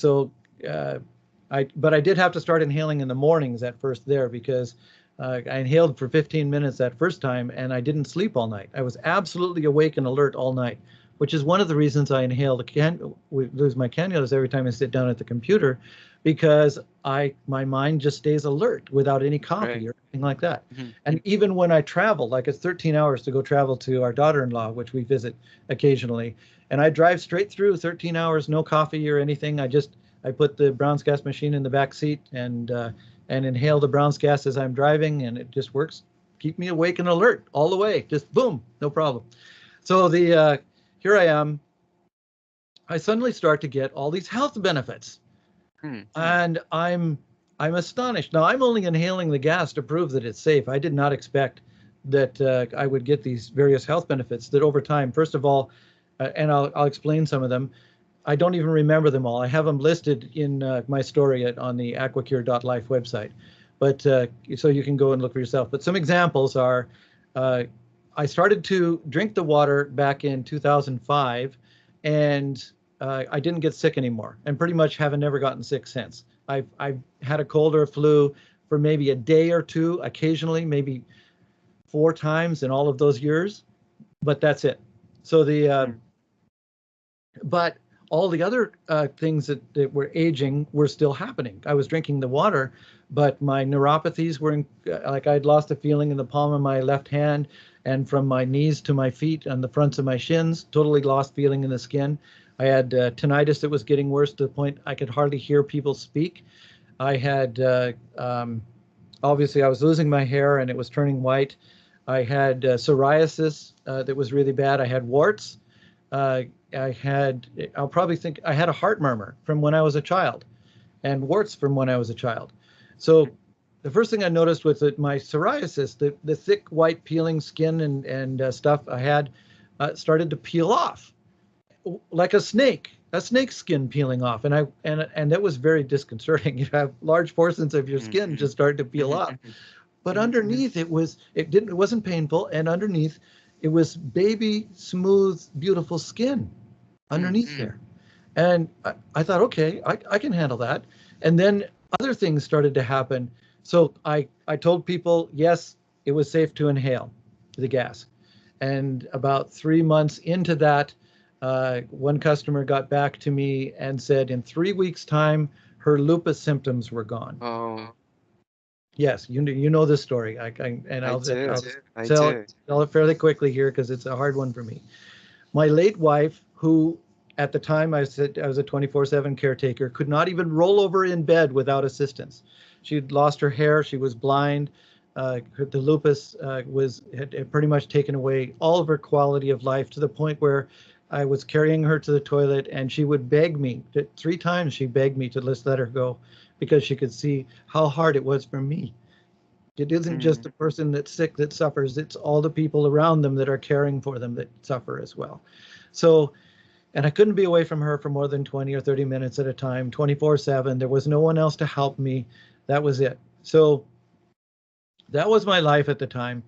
I did have to start inhaling in the mornings at first there, because I inhaled for 15 minutes that first time, and I didn't sleep all night. I was absolutely awake and alert all night, which is one of the reasons I inhale lose my cannulas every time I sit down at the computer, because my mind just stays alert without any coffee or anything like that. And even when I travel, like it's 13 hours to go travel to our daughter-in-law, which we visit occasionally, and I drive straight through 13 hours, no coffee or anything. I put the Brown's gas machine in the back seat and inhale the Brown's gas as I'm driving, and it just works. Keep me awake and alert all the way. Just boom, no problem. So here I am. I suddenly start to get all these health benefits, and I'm astonished. Now I'm only inhaling the gas to prove that it's safe. I did not expect that I would get these various health benefits that over time. First of all, and I'll explain some of them. I don't even remember them all. I have them listed in my story on the aquacure.life website, but so you can go and look for yourself. But some examples are, I started to drink the water back in 2005, and I didn't get sick anymore, and pretty much haven't never gotten sick since. I've had a cold or a flu for maybe a day or two, occasionally, maybe 4 times in all of those years, but that's it. So but all the other things that were aging were still happening. I was drinking the water, but my neuropathies were like I'd lost a feeling in the palm of my left hand, and from my knees to my feet and the fronts of my shins, totally lost feeling in the skin. I had tinnitus that was getting worse to the point I could hardly hear people speak. I had, obviously I was losing my hair and it was turning white. I had psoriasis that was really bad. I had warts. I'll probably think I had a heart murmur from when I was a child, and warts from when I was a child. So the first thing I noticed was that my psoriasis, the thick white peeling skin and stuff I had, started to peel off like a snake skin peeling off. And that was very disconcerting. You have large portions of your skin just start to peel off, but underneath it wasn't painful. And underneath it was baby, smooth, beautiful skin underneath there. And I thought, okay, I can handle that. And then other things started to happen. So I told people, yes, it was safe to inhale the gas. And about 3 months into that, one customer got back to me and said in 3 weeks' time, her lupus symptoms were gone. Oh. Yes, you know this story. I'll tell it fairly quickly here because it's a hard one for me. My late wife, who at the time I said I was a 24/7 caretaker, could not even roll over in bed without assistance. She'd lost her hair. She was blind. The lupus had pretty much taken away all of her quality of life to the point where I was carrying her to the toilet and she would beg me. 3 times she begged me to just let her go because she could see how hard it was for me. It isn't just Mm. the person that's sick that suffers, it's all the people around them that are caring for them that suffer as well. So, and I couldn't be away from her for more than 20 or 30 minutes at a time, 24/7. There was no one else to help me. That was it. So that was my life at the time.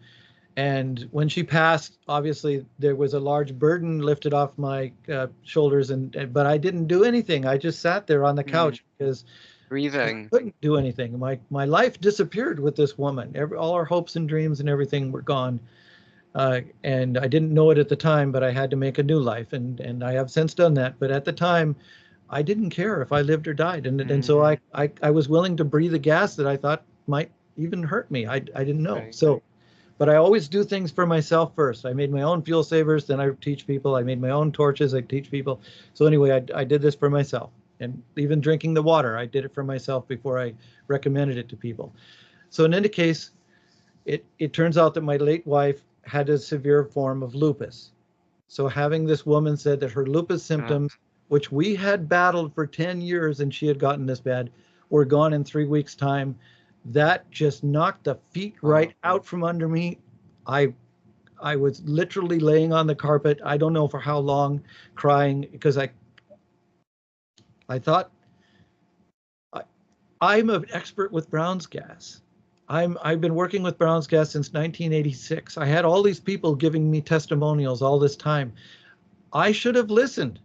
And when she passed, obviously there was a large burden lifted off my shoulders, but I didn't do anything. I just sat there on the Mm. couch because I Grieving. couldn't do anything. My life disappeared with this woman. All our hopes and dreams and everything were gone. And I didn't know it at the time, but I had to make a new life, and I have since done that. But at the time, I didn't care if I lived or died, and so Mm. I was willing to breathe a gas that I thought might even hurt me. I didn't know. Right. So, but I always do things for myself first. I made my own fuel savers, then I teach people. I made my own torches, I teach people. So anyway, I did this for myself. And even drinking the water, I did it for myself before I recommended it to people. So in any case, it turns out that my late wife had a severe form of lupus. So having this woman said that her lupus Uh, symptoms, which we had battled for 10 years and she had gotten this bad, were gone in 3 weeks' time, that just knocked the feet right oh, out from under me. I I was literally laying on the carpet. I don't know for how long, crying because I thought I, I'm an expert with Brown's gas. I've been working with Brown's gas since 1986. I had all these people giving me testimonials all this time. I should have listened.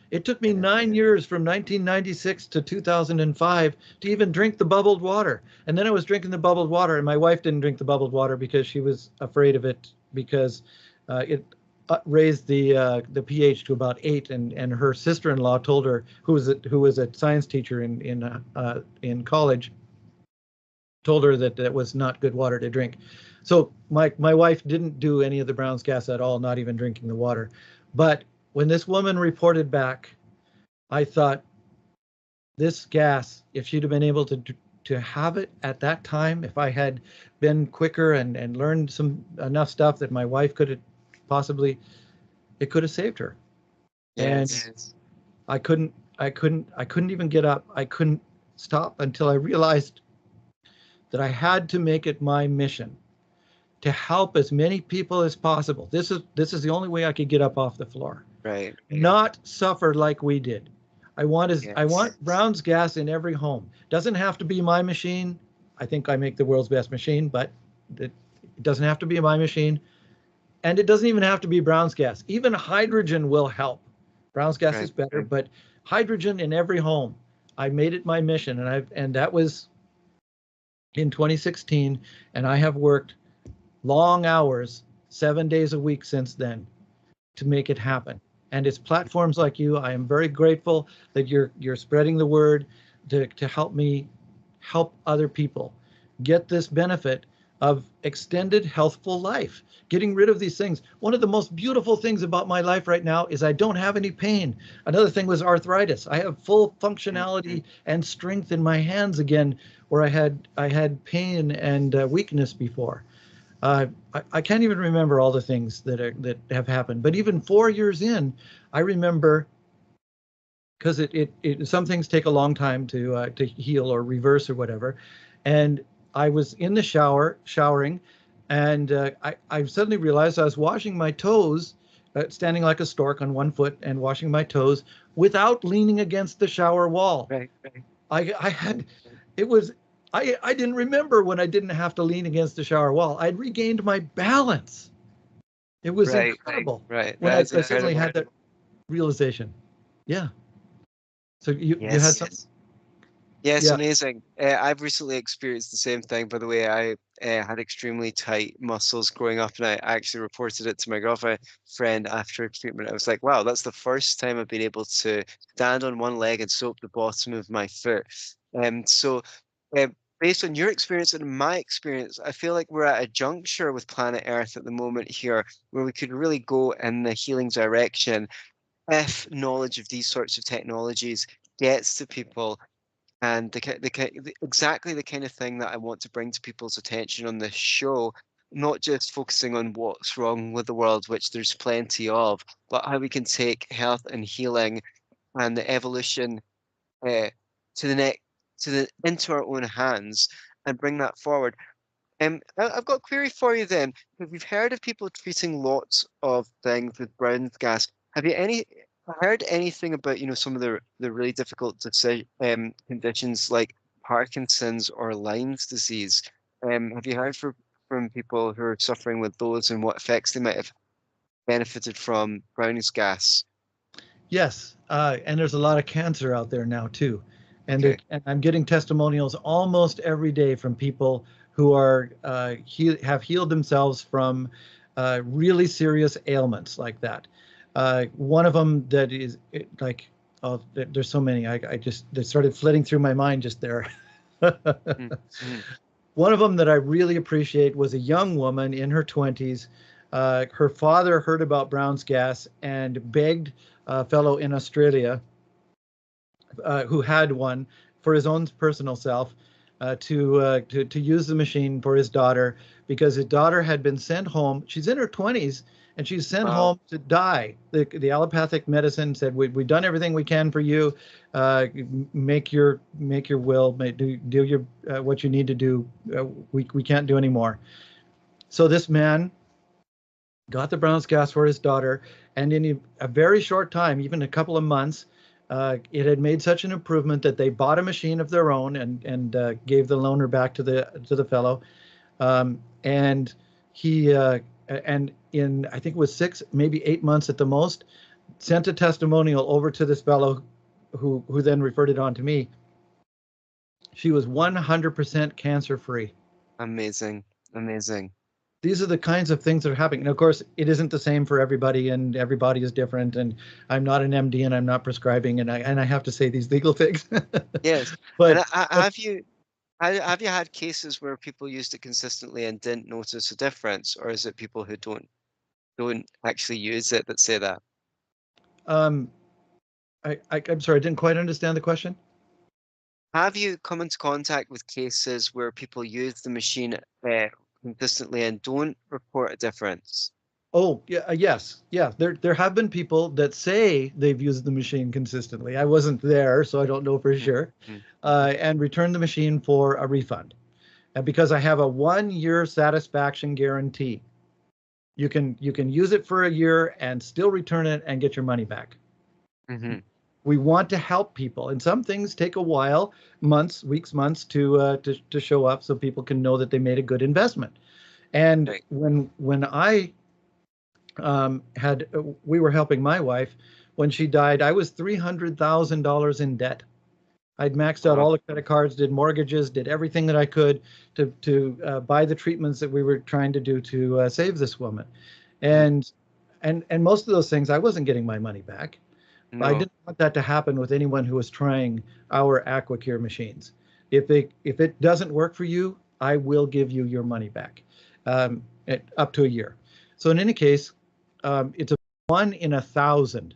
It took me yeah. 9 years from 1996 to 2005 to even drink the bubbled water. And then I was drinking the bubbled water, and my wife didn't drink the bubbled water because she was afraid of it because it raised the pH to about 8. And her sister-in-law told her, who was a science teacher in college, told her that that was not good water to drink. So my wife didn't do any of the Brown's gas at all, not even drinking the water. But when this woman reported back, I thought this gas, if she'd have been able to have it at that time, if I had been quicker and learned some enough stuff that my wife could have possibly, it could have saved her. And Yes. I couldn't even get up. I couldn't stop until I realized that I had to make it my mission to help as many people as possible. This is the only way I could get up off the floor. Right. Not suffer like we did. I Yes. want Brown's gas in every home. Doesn't have to be my machine. I think I make the world's best machine, but it doesn't have to be my machine. And it doesn't even have to be Brown's gas. Even hydrogen will help. Brown's gas Right. is better, but hydrogen in every home. I made it my mission, and that was in 2016, and I have worked long hours, 7 days a week since then to make it happen. And it's platforms like you. I am very grateful that you're spreading the word to help me help other people get this benefit of extended healthful life, getting rid of these things. One of the most beautiful things about my life right now is I don't have any pain. Another thing was arthritis. I have full Mhm. functionality and strength in my hands again, where I had pain and weakness before. I can't even remember all the things that have happened. But even 4 years in, I remember, because some things take a long time to heal or reverse or whatever. And I was in the showering, and I suddenly realized I was washing my toes, standing like a stork on one foot and washing my toes without leaning against the shower wall. Right. I had it was I didn't remember when I didn't have to lean against the shower wall. I'd regained my balance. It was Right. incredible Right. when That is I suddenly incredible. had that realization. Yeah. So you had Yes. something? Yes, Yeah. amazing. I've recently experienced the same thing, by the way. I had extremely tight muscles growing up, and I actually reported it to my girlfriend after treatment. I was like, wow, that's the first time I've been able to stand on one leg and soap the bottom of my foot. So, uh, based on your experience and my experience, I feel like we're at a juncture with planet Earth at the moment here where we could really go in the healing direction if knowledge of these sorts of technologies gets to people. and exactly the kind of thing that I want to bring to people's attention on this show, not just focusing on what's wrong with the world, which there's plenty of, but how we can take health and healing and the evolution uh, to the next into our own hands and bring that forward. I've got a query for you then, because we've heard of people treating lots of things with Brown's gas. Have you heard anything about, some of the really difficult conditions like Parkinson's or Lyme's disease? Have you heard from people who are suffering with those and what effects they might have benefited from Brown's gas? Yes, and there's a lot of cancer out there now too, Okay. and I'm getting testimonials almost every day from people who are have healed themselves from really serious ailments like that. One of them that is like, oh, there's so many. I just they started flitting through my mind just there. Mm-hmm. One of them that I really appreciate was a young woman in her 20s. Her father heard about Brown's gas and begged a fellow in Australia who had one for his own personal self to use the machine for his daughter, because his daughter had been sent home. She's in her 20s and she's sent Wow. home to die. The allopathic medicine said, we've done everything we can for you. Make your will, do your what you need to do. We can't do any more. So this man got the Brown's gas for his daughter, and in a very short time, even a couple of months, it had made such an improvement that they bought a machine of their own and gave the loaner back to the fellow, and he and in, I think it was 6, maybe 8 months at the most, sent a testimonial over to this fellow, who then referred it on to me. She was 100% cancer free. Amazing. Amazing. These are the kinds of things that are happening. And of course, it isn't the same for everybody, and everybody is different. And I'm not an MD, and I'm not prescribing, and I have to say these legal things. Yes. And but but have you had cases where people used it consistently and didn't notice a difference, or is it people who don't actually use it that say that? um, I'm sorry, I didn't quite understand the question. Have you come into contact with cases where people use the machine consistently and don't report a difference? Oh, yeah, yes, yeah. There have been people that say they've used the machine consistently. I wasn't there, so I don't know for Mhm, sure. mhm, mhm. And returned the machine for a refund, and because I have a 1-year satisfaction guarantee. You can use it for a year and still return it and get your money back. Mhm. We want to help people, and some things take a while, months, weeks, months to show up, so people can know that they made a good investment. And Right. when I had we were helping my wife when she died, I was $300,000 in debt. I'd maxed out Wow. all the credit cards, did mortgages, did everything that I could to buy the treatments that we were trying to do to save this woman, Mhm. and and most of those things I wasn't getting my money back. I No. didn't want that to happen with anyone who was trying our AquaCure machines. If it doesn't work for you, I will give you your money back, up to a year. So in any case, it's a 1 in 1,000.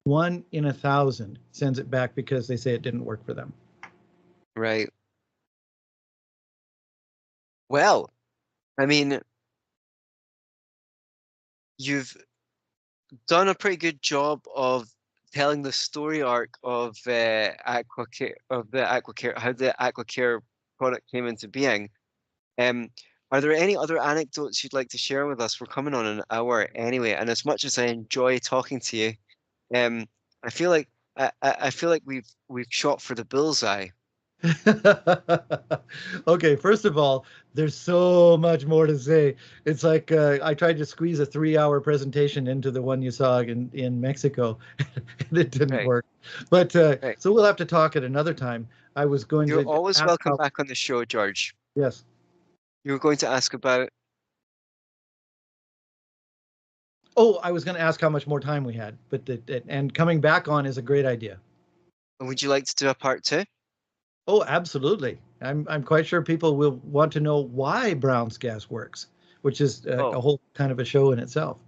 1 in 1,000 sends it back because they say it didn't work for them. Right. Well, I mean, you've done a pretty good job of telling the story arc of the AquaCare, how the AquaCare product came into being. Um, are there any other anecdotes you'd like to share with us? We're coming on an hour anyway, and as much as I enjoy talking to you, um, I feel like I feel like we've shot for the bullseye. Okay, first of all, there's so much more to say. It's like I tried to squeeze a 3-hour presentation into the one you saw in Mexico, and it didn't Right, work. But right. so we'll have to talk at another time. I was going You're to always ask welcome how, back on the show, George. yes. You were going to ask about, Oh, I was going to ask how much more time we had, but and coming back on is a great idea. would you like to do a part two? Oh, absolutely. I'm quite sure people will want to know why Brown's gas works, which is Oh, a whole kind of a show in itself.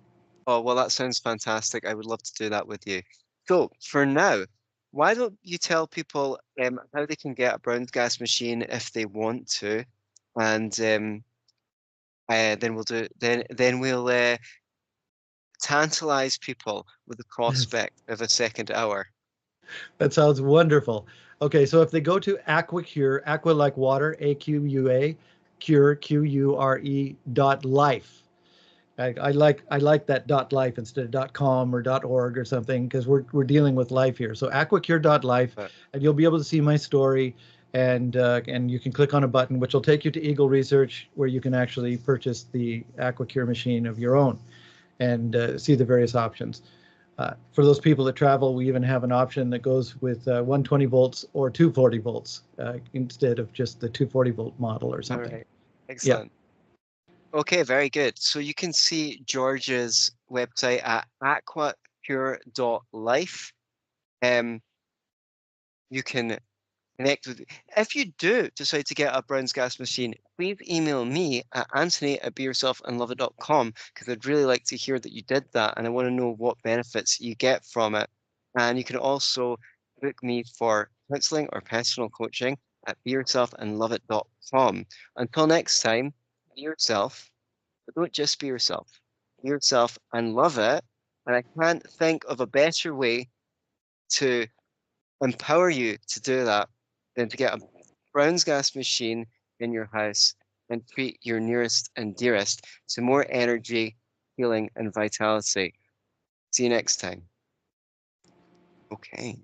oh, well, that sounds fantastic. I would love to do that with you. So for now, why don't you tell people how they can get a Brown's gas machine if they want to, and then we'll tantalize people with the Yes. prospect of a second hour. That sounds wonderful. Okay, so if they go to AquaCure, Aqua like water, AQUA, Cure, QURE dot life. I like that dot life instead of dot com or dot org or something because we're dealing with life here. So AquaCure dot life, But and you'll be able to see my story, and you can click on a button which will take you to Eagle Research where you can actually purchase the AquaCure machine of your own and see the various options. For those people that travel, we even have an option that goes with 120 volts or 240 volts instead of just the 240 volt model or all something. right, Yeah, excellent. Okay, very good. So you can see George's website at aquapure.life. You can connect with. If you do decide to get a Brown's gas machine, please email me at anthony@beyourselfandloveit.com because I'd really like to hear that you did that and I want to know what benefits you get from it. And you can also book me for counseling or personal coaching at beyourselfandloveit.com. Until next time, be yourself, but don't just be yourself. Be yourself and love it. And I can't think of a better way to empower you to do that than to get a Brown's gas machine in your house and treat your nearest and dearest to more energy, healing, and vitality. See you next time. Okay.